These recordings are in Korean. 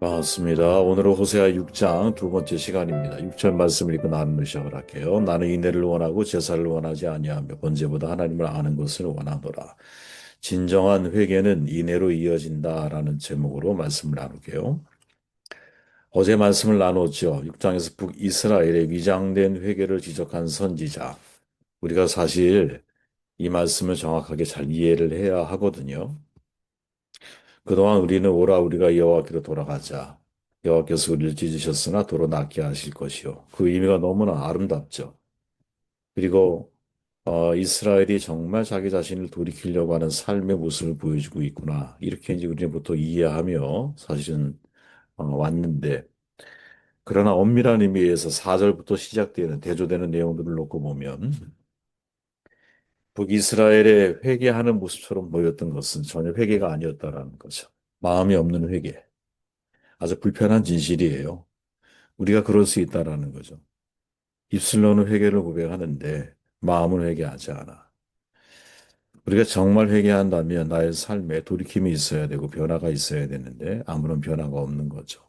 반갑습니다. 오늘은 호세아 6장 두 번째 시간입니다. 6절 말씀을 읽고 나누는 시작을 할게요. 나는 인내를 원하고 제사를 원하지 아니하며 번제보다 하나님을 아는 것을 원하노라. 진정한 회개는 인내로 이어진다라는 제목으로 말씀을 나눌게요. 어제 말씀을 나눴죠. 6장에서 북이스라엘의 위장된 회개를 지적한 선지자. 우리가 사실 이 말씀을 정확하게 잘 이해를 해야 하거든요. 그동안 우리는 오라 우리가 여호와께로 돌아가자. 여호와께서 우리를 찢으셨으나 도로 낫게 하실 것이요. 그 의미가 너무나 아름답죠. 그리고 이스라엘이 정말 자기 자신을 돌이키려고 하는 삶의 모습을 보여주고 있구나. 이렇게 이제 우리는 보통 이해하며 사실은 왔는데 그러나 엄밀한 의미에서 4절부터 시작되는 대조되는 내용들을 놓고 보면 북이스라엘의 회개하는 모습처럼 보였던 것은 전혀 회개가 아니었다라는 거죠. 마음이 없는 회개. 아주 불편한 진실이에요. 우리가 그럴 수 있다라는 거죠. 입술로는 회개를 고백하는데 마음은 회개하지 않아. 우리가 정말 회개한다면 나의 삶에 돌이킴이 있어야 되고 변화가 있어야 되는데 아무런 변화가 없는 거죠.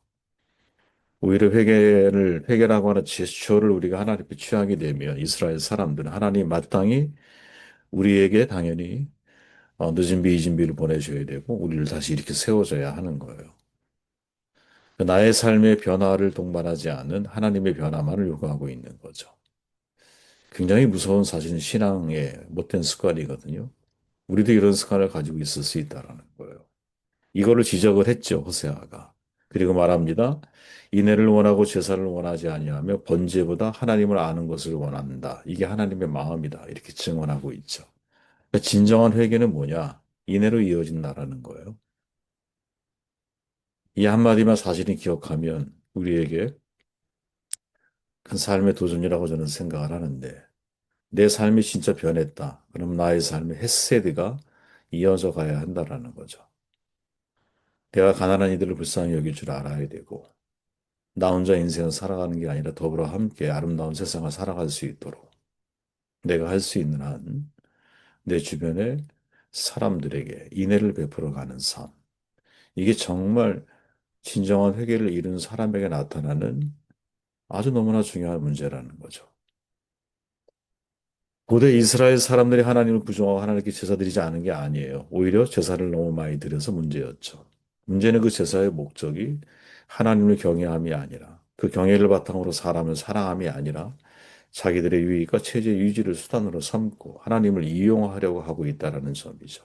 오히려 회개라고 하는 제스처를 우리가 하나님께 취하게 되면 이스라엘 사람들은 하나님 마땅히 우리에게 당연히 늦은 비 잊은 비를 보내줘야 되고 우리를 다시 이렇게 세워줘야 하는 거예요. 나의 삶의 변화를 동반하지 않은 하나님의 변화만을 요구하고 있는 거죠. 굉장히 무서운 사실은 신앙의 못된 습관이거든요. 우리도 이런 습관을 가지고 있을 수 있다라는 거예요. 이거를 지적을 했죠, 호세아가. 그리고 말합니다. 인애를 원하고 제사를 원하지 아니하며 번제보다 하나님을 아는 것을 원한다. 이게 하나님의 마음이다. 이렇게 증언하고 있죠. 그러니까 진정한 회개는 뭐냐? 인애로 이어진다라는 거예요. 이 한마디만 사실은 기억하면 우리에게 큰 삶의 도전이라고 저는 생각을 하는데 내 삶이 진짜 변했다. 그럼 나의 삶에 헤세드가 이어져 가야 한다라는 거죠. 내가 가난한 이들을 불쌍히 여길 줄 알아야 되고, 나 혼자 인생을 살아가는 게 아니라 더불어 함께 아름다운 세상을 살아갈 수 있도록 내가 할 수 있는 한 내 주변의 사람들에게 인애를 베풀어 가는 삶. 이게 정말 진정한 회개를 이룬 사람에게 나타나는 아주 너무나 중요한 문제라는 거죠. 고대 이스라엘 사람들이 하나님을 부정하고 하나님께 제사 드리지 않은 게 아니에요. 오히려 제사를 너무 많이 드려서 문제였죠. 문제는 그 제사의 목적이 하나님을 경외함이 아니라 그 경외를 바탕으로 사람을 사랑함이 아니라 자기들의 유익과 체제 유지를 수단으로 삼고 하나님을 이용하려고 하고 있다라는 점이죠.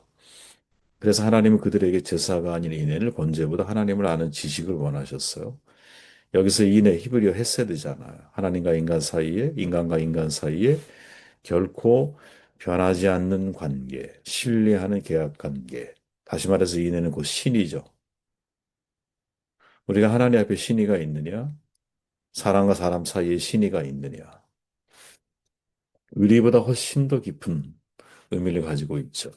그래서 하나님은 그들에게 제사가 아닌 인애를 번제보다 하나님을 아는 지식을 원하셨어요. 여기서 인애 히브리어 헤세드잖아요. 하나님과 인간 사이에 인간과 인간 사이에 결코 변하지 않는 관계, 신뢰하는 계약 관계. 다시 말해서 인애는 곧 신이죠. 우리가 하나님 앞에 신의가 있느냐? 사람과 사람 사이에 신의가 있느냐? 의리보다 훨씬 더 깊은 의미를 가지고 있죠.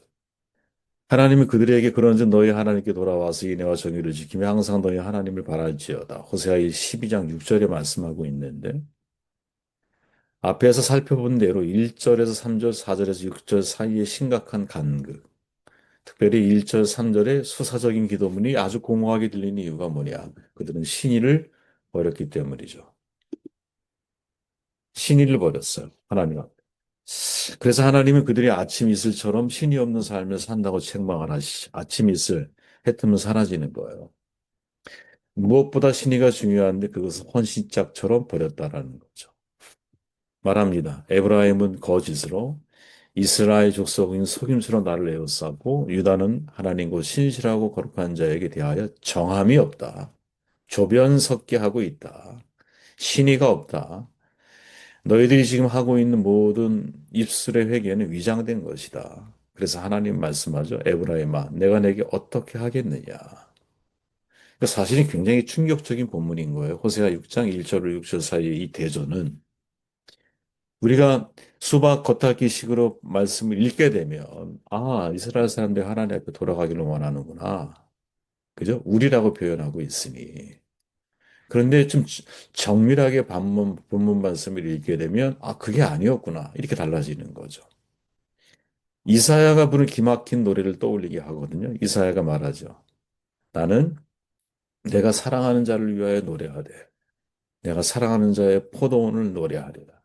하나님이 그들에게 그런즉 너희 하나님께 돌아와서 인애와 정의를 지키며 항상 너희 하나님을 바랄지어다. 호세아 12장 6절에 말씀하고 있는데 앞에서 살펴본 대로 1절에서 3절, 4절에서 6절 사이에 심각한 간극, 특별히 1절, 3절의 수사적인 기도문이 아주 공허하게 들리는 이유가 뭐냐? 그들은 신의를 버렸기 때문이죠. 신의를 버렸어요. 하나님 앞에. 그래서 하나님은 그들이 아침 이슬처럼 신이 없는 삶을 산다고 책망을 하시죠. 아침 이슬, 해 뜨면 사라지는 거예요. 무엇보다 신의가 중요한데 그것을 헌신짝처럼 버렸다라는 거죠. 말합니다. 에브라임은 거짓으로 이스라엘 족속인 속임수로 나를 에워싸고 유다는 하나님 곧 신실하고 거룩한 자에게 대하여 정함이 없다. 조변 섞게 하고 있다. 신의가 없다. 너희들이 지금 하고 있는 모든 입술의 회개는 위장된 것이다. 그래서 하나님 말씀하죠. 에브라임아, 내가 내게 어떻게 하겠느냐. 그러니까 사실은 굉장히 충격적인 본문인 거예요. 호세아 6장 1절로 6절 사이의 이 대조는 우리가 수박 겉핥기식으로 말씀을 읽게 되면 아, 이스라엘 사람들이 하나님 앞에 돌아가기를 원하는구나. 그죠? 우리라고 표현하고 있으니. 그런데 좀 정밀하게 본문 말씀을 읽게 되면 아, 그게 아니었구나. 이렇게 달라지는 거죠. 이사야가 부른 기막힌 노래를 떠올리게 하거든요. 이사야가 말하죠. 나는 내가 사랑하는 자를 위하여 노래하되 내가 사랑하는 자의 포도원을 노래하리라.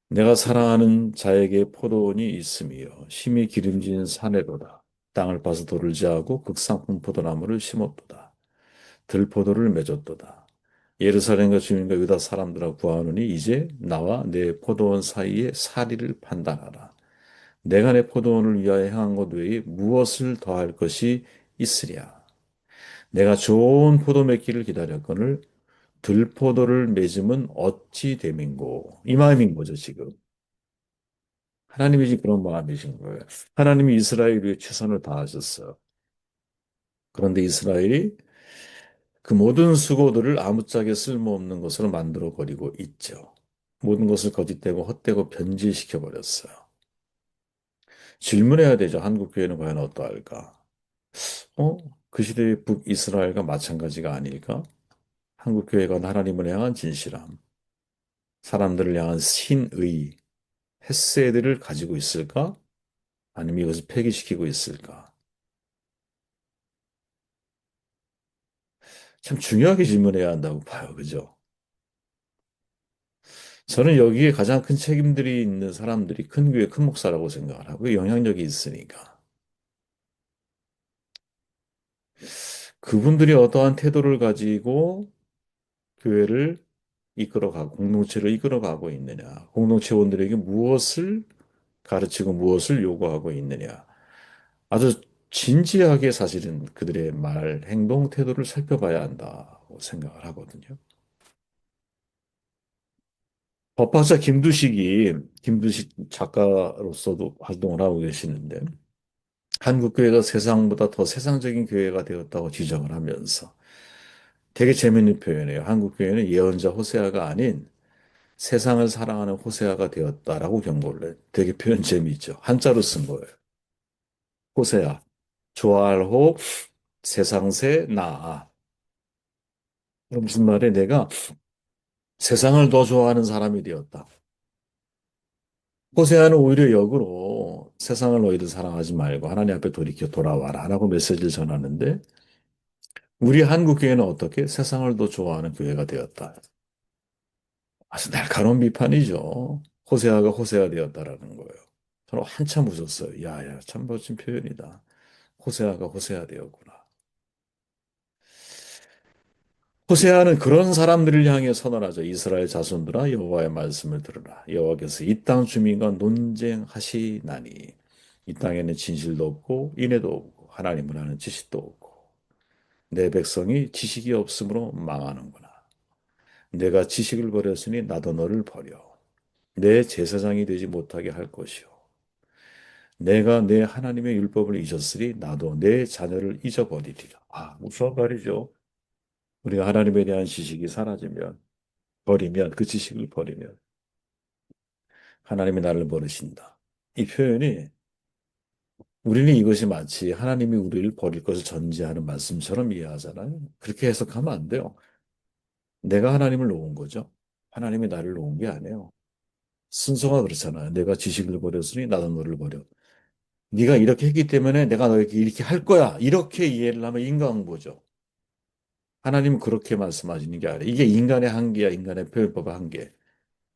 내가 사랑하는 자에게 포도원이 있으며 심히 기름진 사내로다. 땅을 파서 돌을 제하고 극상품 포도나무를 심었도다. 들포도를 맺었도다. 예루살렘과 주민과 유다 사람들아 구하노니 이제 나와 내 포도원 사이에 사리를 판단하라. 내가 내 포도원을 위하여 행한 것 외에 무엇을 더할 것이 있으랴. 내가 좋은 포도 맺기를 기다렸거늘 들포도를 맺음은 어찌 됨인고. 이 마음인 거죠, 지금. 하나님이 지금 그런 마음이신 거예요. 하나님이 이스라엘 위해 최선을 다하셨어요. 그런데 이스라엘이 그 모든 수고들을 아무짝에 쓸모없는 것으로 만들어 버리고 있죠. 모든 것을 거짓되고 헛되고 변질시켜 버렸어요. 질문해야 되죠. 한국 교회는 과연 어떠할까? 어? 그 시대의 북이스라엘과 마찬가지가 아닐까? 한국 교회가 하나님을 향한 진실함, 사람들을 향한 신의, 헤세드를 가지고 있을까? 아니면 이것을 폐기시키고 있을까? 참 중요하게 질문해야 한다고 봐요. 그죠? 저는 여기에 가장 큰 책임들이 있는 사람들이 큰 교회 큰 목사라고 생각을 하고 영향력이 있으니까. 그분들이 어떠한 태도를 가지고 교회를 이끌어가고 공동체를 이끌어가고 있느냐. 공동체원들에게 무엇을 가르치고 무엇을 요구하고 있느냐. 아주 진지하게 사실은 그들의 말, 행동, 태도를 살펴봐야 한다고 생각을 하거든요. 법학자 김두식 작가로서도 활동을 하고 계시는데, 한국 교회가 세상보다 더 세상적인 교회가 되었다고 지적을 하면서 되게 재밌는 표현이에요. 한국 교회는 예언자 호세아가 아닌 세상을 사랑하는 호세아가 되었다라고 경고를 해요. 되게 표현 재미있죠. 한자로 쓴 거예요. 호세아. 좋아할 호, 세상세, 나아. 그럼 무슨 말에 내가 세상을 더 좋아하는 사람이 되었다. 호세아는 오히려 역으로 세상을 너희들 사랑하지 말고 하나님 앞에 돌이켜 돌아와라 라고 메시지를 전하는데 우리 한국 교회는 어떻게 세상을 더 좋아하는 교회가 되었다. 아주 날카로운 비판이죠. 호세아가 호세아 되었다라는 거예요. 저는 한참 웃었어요. 야야, 참 멋진 표현이다. 호세아가 호세아 되었구나. 호세아는 그런 사람들을 향해 선언하죠. 이스라엘 자손들아 여호와의 말씀을 들으라. 여호와께서 이 땅 주민과 논쟁하시나니 이 땅에는 진실도 없고 인애도 없고 하나님을 아는 지식도 없고 내 백성이 지식이 없으므로 망하는구나. 내가 지식을 버렸으니 나도 너를 버려. 내 제사장이 되지 못하게 할 것이요. 내가 내 하나님의 율법을 잊었으니 나도 내 자녀를 잊어버리리라. 아, 무서운 말이죠. 우리가 하나님에 대한 지식이 사라지면, 버리면, 그 지식을 버리면 하나님이 나를 버리신다. 이 표현이 우리는 이것이 마치 하나님이 우리를 버릴 것을 전제하는 말씀처럼 이해하잖아요. 그렇게 해석하면 안 돼요. 내가 하나님을 놓은 거죠. 하나님이 나를 놓은 게 아니에요. 순서가 그렇잖아요. 내가 지식을 버렸으니 나도 너를 버려. 네가 이렇게 했기 때문에 내가 너에게 이렇게 할 거야. 이렇게 이해를 하면 인과응보죠. 하나님은 그렇게 말씀하시는 게 아니라 이게 인간의 한계야. 인간의 표현법의 한계.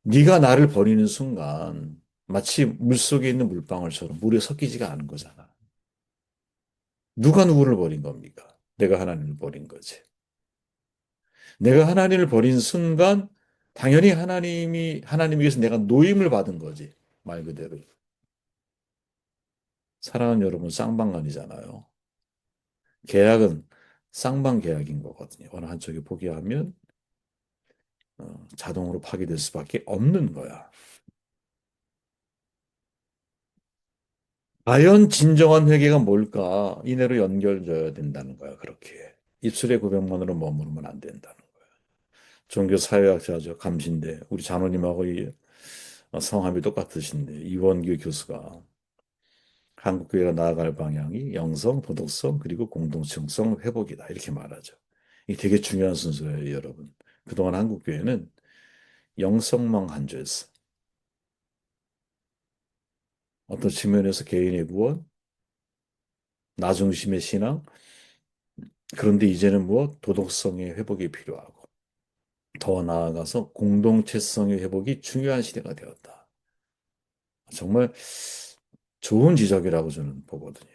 네가 나를 버리는 순간 마치 물속에 있는 물방울처럼 물에 섞이지가 않은 거잖아. 누가 누구를 버린 겁니까? 내가 하나님을 버린 거지. 내가 하나님을 버린 순간 당연히 하나님에게서 내가 노임을 받은 거지. 말 그대로. 사랑하는 여러분, 쌍방간이잖아요. 계약은 쌍방 계약인 거거든요. 어느 한쪽이 포기하면 자동으로 파기될 수밖에 없는 거야. 과연 진정한 회개가 뭘까? 이내로 연결져야 된다는 거야, 그렇게. 입술의 고백만으로 머무르면 안 된다는 거야. 종교 사회학자죠, 감신대. 우리 장로님하고 성함이 똑같으신데, 이원규 교수가 한국교회가 나아갈 방향이 영성, 도덕성, 그리고 공동체성 회복이다. 이렇게 말하죠. 이게 되게 중요한 순서예요, 여러분. 그동안 한국교회는 영성만 간주했어. 어떤 측면에서 개인의 구원, 나 중심의 신앙, 그런데 이제는 뭐 도덕성의 회복이 필요하고 더 나아가서 공동체성의 회복이 중요한 시대가 되었다. 정말 좋은 지적이라고 저는 보거든요.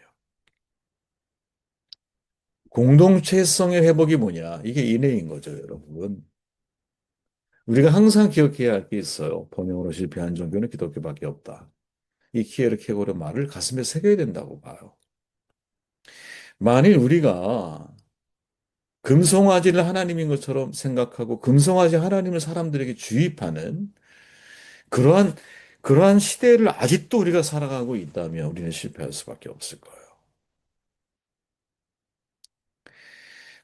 공동체성의 회복이 뭐냐? 이게 인해인 거죠, 여러분. 우리가 항상 기억해야 할 게 있어요. 번영으로 실패한 종교는 기독교밖에 없다. 이 키에르 케고르 말을 가슴에 새겨야 된다고 봐요. 만일 우리가 금송아지를 하나님인 것처럼 생각하고 금송아지 하나님을 사람들에게 주입하는 그러한 그러한 시대를 아직도 우리가 살아가고 있다면 우리는 실패할 수밖에 없을 거예요.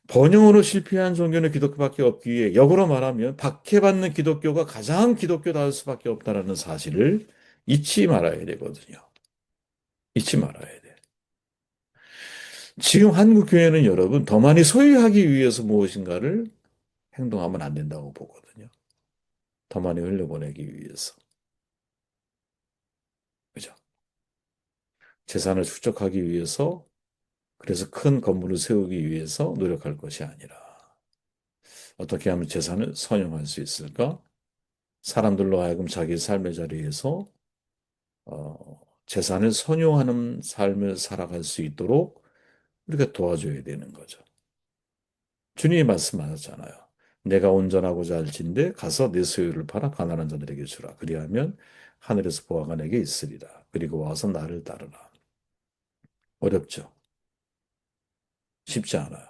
번영으로 실패한 종교는 기독교밖에 없기에 역으로 말하면 박해받는 기독교가 가장 기독교다울 수밖에 없다라는 사실을 잊지 말아야 되거든요. 잊지 말아야 돼. 지금 한국 교회는 여러분 더 많이 소유하기 위해서 무엇인가를 행동하면 안 된다고 보거든요. 더 많이 흘려보내기 위해서. 그죠? 재산을 축적하기 위해서 그래서 큰 건물을 세우기 위해서 노력할 것이 아니라 어떻게 하면 재산을 선용할 수 있을까? 사람들로 하여금 자기 삶의 자리에서 재산을 선용하는 삶을 살아갈 수 있도록 우리가 도와줘야 되는 거죠. 주님이 말씀하셨잖아요. 내가 온전하고자 할진대 가서 내 소유를 팔아 가난한 자들에게 주라. 그리하면 하늘에서 보화가 내게 있으리라. 그리고 와서 나를 따르라. 어렵죠. 쉽지 않아요.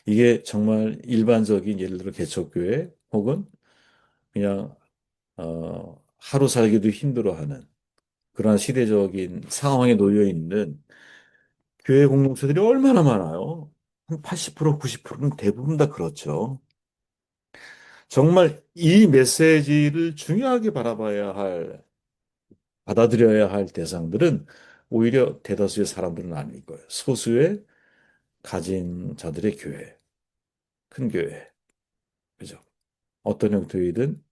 이게 정말 일반적인 예를 들어 개척교회 혹은 그냥 하루 살기도 힘들어하는 그러한 시대적인 상황에 놓여 있는 교회 공동체들이 얼마나 많아요. 한 80%, 90%는 대부분 다 그렇죠. 정말 이 메시지를 중요하게 받아들여야 할 대상들은 오히려 대다수의 사람들은 아닐 거예요. 소수의 가진 자들의 교회, 큰 교회. 그죠? 어떤 형태이든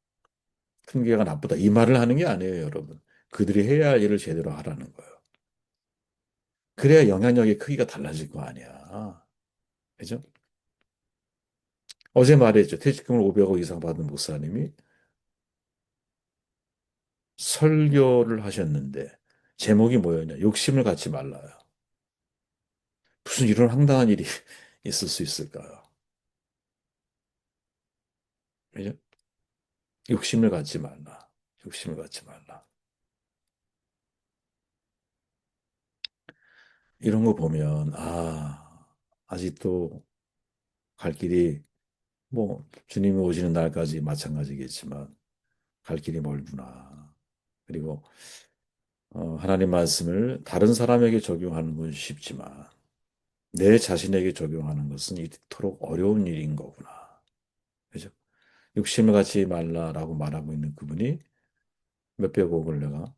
큰 교회가 나쁘다. 이 말을 하는 게 아니에요, 여러분. 그들이 해야 할 일을 제대로 하라는 거예요. 그래야 영향력의 크기가 달라질 거 아니야. 그죠? 어제 말했죠. 퇴직금을 500억 이상 받은 목사님이 설교를 하셨는데 제목이 뭐였냐? 욕심을 갖지 말라요. 무슨 이런 황당한 일이 있을 수 있을까요? 그죠? 욕심을 갖지 말라. 욕심을 갖지 말라. 이런 거 보면 아직도 갈 길이 뭐 주님이 오시는 날까지 마찬가지겠지만 갈 길이 멀구나. 그리고 하나님 말씀을 다른 사람에게 적용하는 건 쉽지만 내 자신에게 적용하는 것은 이토록 어려운 일인 거구나. 그죠? 욕심을 갖지 말라라고 말하고 있는 그분이 몇백억을 내가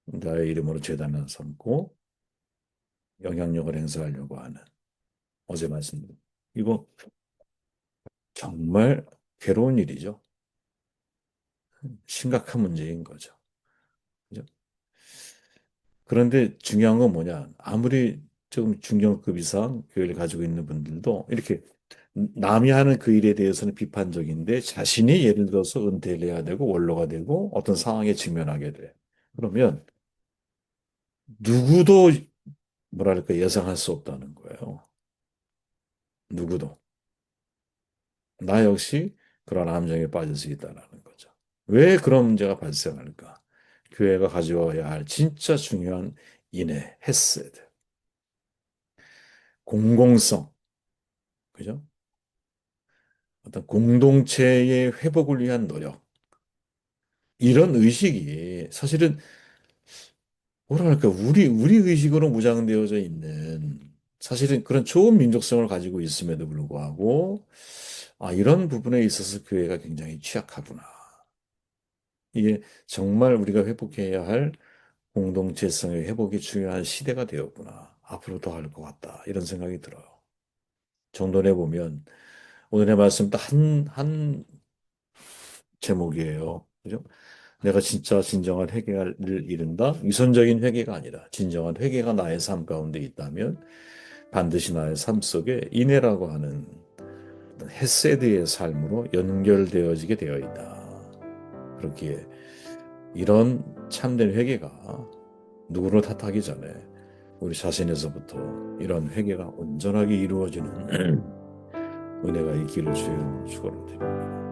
나의 이름으로 재단을 삼고 영향력을 행사하려고 하는 어제 말씀드린 이거 정말 괴로운 일이죠. 심각한 문제인 거죠. 그죠? 그런데 중요한 건 뭐냐? 아무리 조금 중견급 이상 교회를 가지고 있는 분들도 이렇게 남이 하는 그 일에 대해서는 비판적인데 자신이 예를 들어서 은퇴를 해야 되고 원로가 되고 어떤 상황에 직면하게 돼. 그러면 누구도 뭐랄까 예상할 수 없다는 거예요. 누구도. 나 역시 그런 함정에 빠질 수 있다는 거죠. 왜 그런 문제가 발생할까? 교회가 가져와야 할 진짜 중요한 인해, 헤세드, 공공성, 그죠? 어떤 공동체의 회복을 위한 노력, 이런 의식이 사실은 뭐랄까, 우리 의식으로 무장되어져 있는 사실은 그런 좋은 민족성을 가지고 있음에도 불구하고 이런 부분에 있어서 교회가 굉장히 취약하구나. 이게 정말 우리가 회복해야 할 공동체성의 회복이 중요한 시대가 되었구나. 앞으로 더 할 것 같다. 이런 생각이 들어요. 정돈해 보면 오늘의 말씀 딱 한 제목이에요. 그죠? 내가 진짜 진정한 회개를 이룬다? 위선적인 회개가 아니라 진정한 회개가 나의 삶 가운데 있다면 반드시 나의 삶 속에 인내라고 하는 어떤 헤세드의 삶으로 연결되어지게 되어 있다. 그렇기에 이런 참된 회개가 누구를 탓하기 전에 우리 자신에서부터 이런 회개가 온전하게 이루어지는 은혜가 있기를 주의 이름으로 축원을 드립니다.